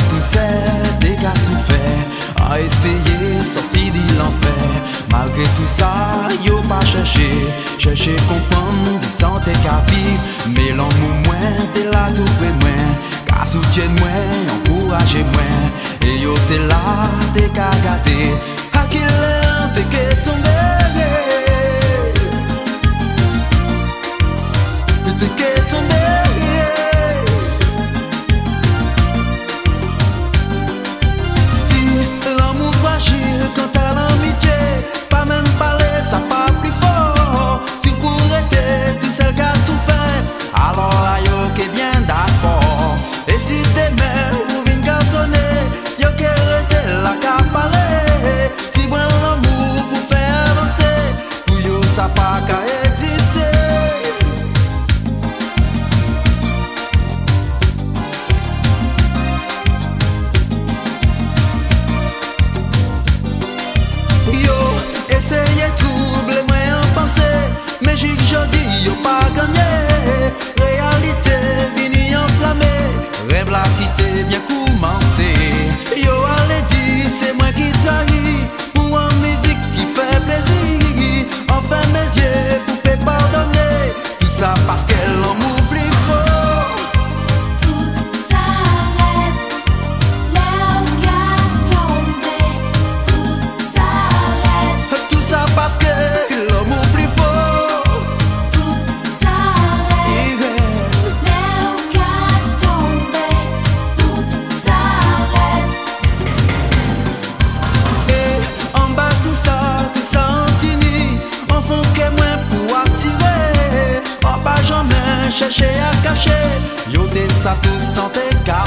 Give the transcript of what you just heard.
tout c'est des gars souffert, a essayé sortir de l'enfer. Malgré tout ça, yo pas chercher comprendre, santé qu'à vivre. Mais l'amour moins, t'es là tout près moins, qu'à soutien moins, encourager moins. Et yo t'es là, t'es qu'à gâter, à qui l'air t'es qu'à tomber. T'es qu'à tomber. Quand t'as l'amitié, pas même parler, ça pas plus fort. Si pour être tout seul qui a souffert, alors là yo qui bien d'accord. Et si demain ou vin cartonner, yo qui rete la qu'à parler. Si bon l'amour pour faire avancer, pour yo ça pas qu'à exister. Essayez troubler moi en pensée, mais j'ai jodi yo pas gagné. Réalité vini enflammée, rêve la quitté bien commencé. Yo allez dire c'est moi qui trahis, pour une musique qui fait plaisir. Enfin mes yeux pour te pardonner, tout ça parce qu'elle en m'oublie fort. Parce que l'homme oublie fort. Tout s'arrête. L'air qu'a tombé. Tout s'arrête. Et en bas tout ça antini. En fond que moins pour assurer. En bas jamais chercher à cacher. Yo des ça tout santé car